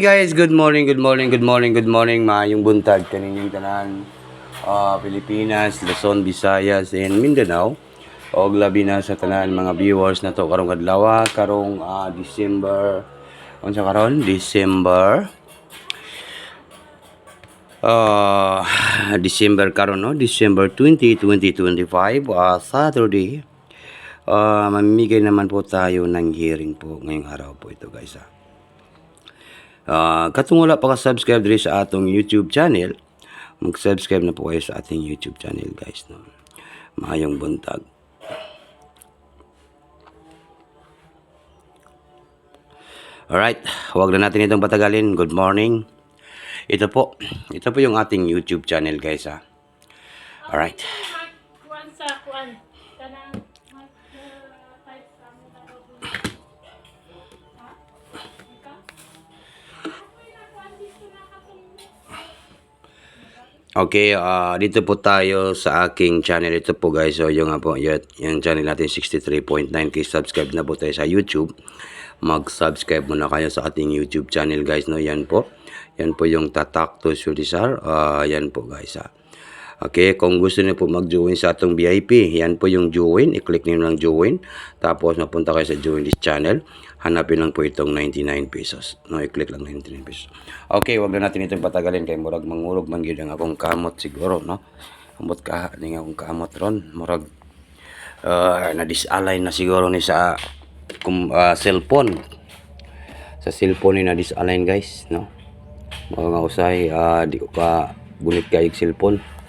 Hey guys, good morning, good morning, good morning, good morning. Maayong buntag kaninyong tanan. Pilipinas, Luzon, Visayas, and Mindanao. Og labi na sa tanan mga viewers na to karong adlaw, karong December. Unsa karon? Uh, December karon no, December 20, 2025, Saturday. Mamimigay naman po tayo ng hearing po ngayong araw po ito guys. Katong wala pa ka-subscribe diri sa atong YouTube channel, mag-subscribe na po kayo sa ating YouTube channel guys. No? Maayong buntag. Alright, huwag na natin itong patagalin. Good morning. Ito po yung ating YouTube channel guys ha. Alright. Okay, dito po tayo sa aking channel. Ito po guys, so yung channel natin 63.9k subscribe na po tayo sa YouTube. Mag-subscribe muna kayo sa ating YouTube channel guys, no. Yan po yung Tatak to Sulisar. Yan po guys ha. Okay, kung gusto niyo po mag-join sa atong VIP, yan po yung join, i-click niyo lang join. Tapos mapunta kayo sa join this channel. Hanapin lang po itong 99 pesos. No, i-click lang 99 pesos. Okay, wag na natin itong patagalin kay murag mangurog man gyud ang akong kamot siguro, no. Amot ka ning akong kamot ron, murag na-disalign na siguro ni sa cellphone. Sa cellphone ni na-disalign guys, no. Mga usay di ko ka gunit kay cellphone.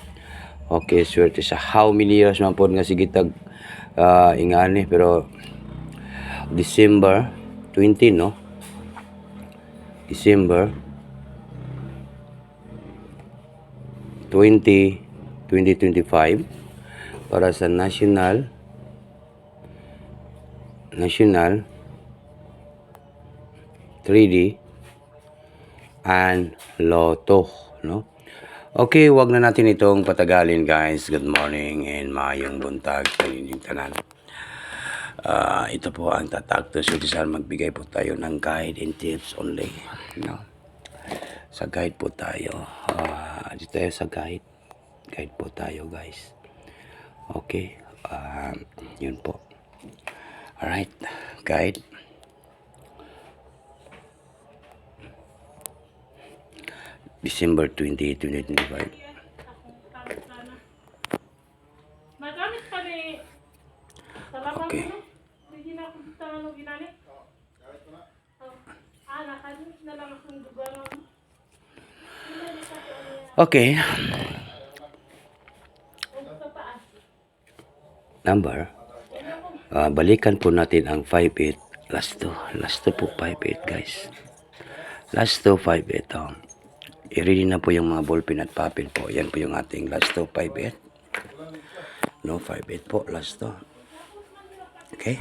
Okay, swerte sa how many years man po nga sigitag ingani, pero December 20, no? December 20, 2025 para sa National 3D and Lotto, no? Okay, wag na natin itong patagalin guys. Good morning and maayong buntag sa inyong tanan. Ito po ang Tatak to Sulisar. Magbigay po tayo ng guide and tips only, no? Sa guide po tayo. Dito tayo sa guide. Guide po tayo guys. Okay, yun po. Alright, guide. December 20, 2025. Okay. Okay. Number. Balikan po natin ang 58. Last to po 58 guys. Last to 58. I-ready na po yung mga ballpen at papel po. Yan po yung ating last to 58. No, 58 po. Last to. Okay.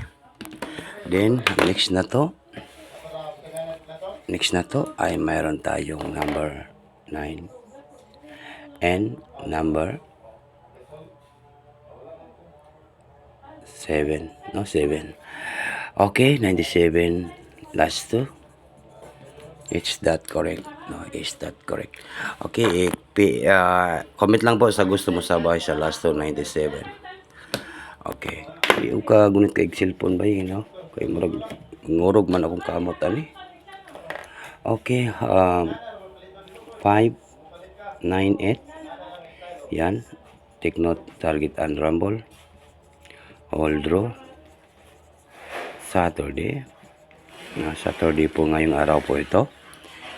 Then, next na to ay mayroon tayong number 9 and number 7. No, 7. Okay, 97 last to. Is that correct? No, is that correct? Okay, comment lang po sa gusto mo sabay sa last to 97. Okay. Yung ka gunit kay cellphone ba yun, no? Kay murag ngurog man akong kamot ani. Okay, 598. Yan. Take note, target and rumble. All draw. Saturday. Saturday po ngayong araw po ito.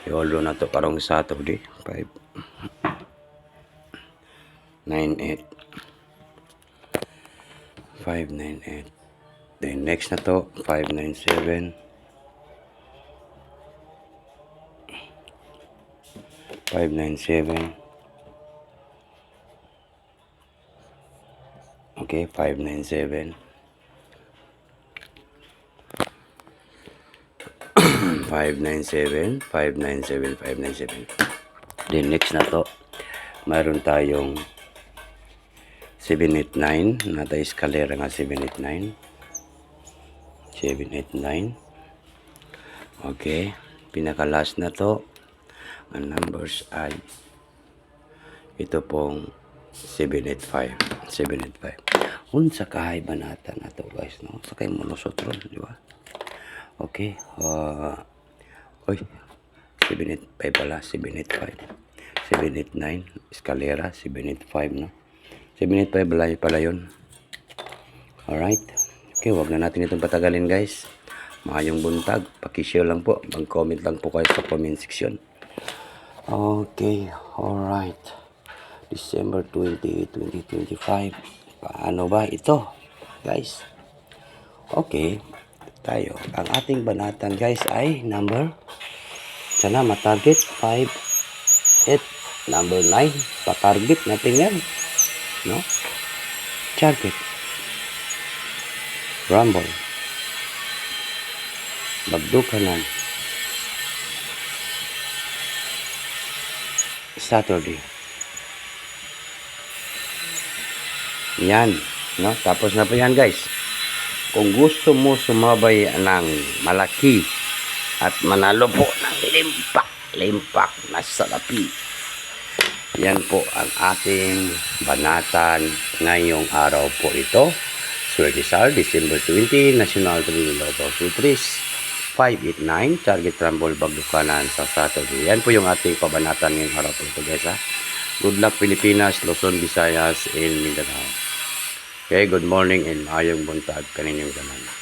I-all draw na to karong Saturday. 598. 598. Then next na to 597. 597. Okay, 597. 597, 597, 597. Then next na to, mayroon tayong 789, nata eskalera nga 789. 789. Okay. pinaka-last na to. Ang numbers ay ito pong 785. 785. Unsa kahay banata na to guys, no? Sakay mo nosotros, di ba? Okay. Oy, 785 pala, 785. 789, eskalera, 785, no? 785 pala yun. Alright. Okay, wag na natin itong patagalin guys. Maayong buntag. Pakishare lang po. Mag-comment lang po kayo sa comment section. Okay, alright. December 20, 2025. Paano ba ito, guys? Okay, tayo. Ang ating banatan guys ay number, sana matarget 5, 8, number 9. Pa-target natin yan, no? Target. Rumble. Bagdukanan. Saturday. Yan, no? Tapos na po yan guys. Kung gusto mo sumabay ng malaki at manalo po ng limpak na salapi, yan po ang ating banatan ngayong araw po ito. Swerte December 20, National Training Lotto Surprise 589, Target Rumble Bagdukanan sa Saturday. Yan po yung ating pabanatan ngayong araw po ito guys ha. Good luck Pilipinas, Luzon, Visayas, and Mindanao. Okay, good morning and maayong buntag kaninyong tanan.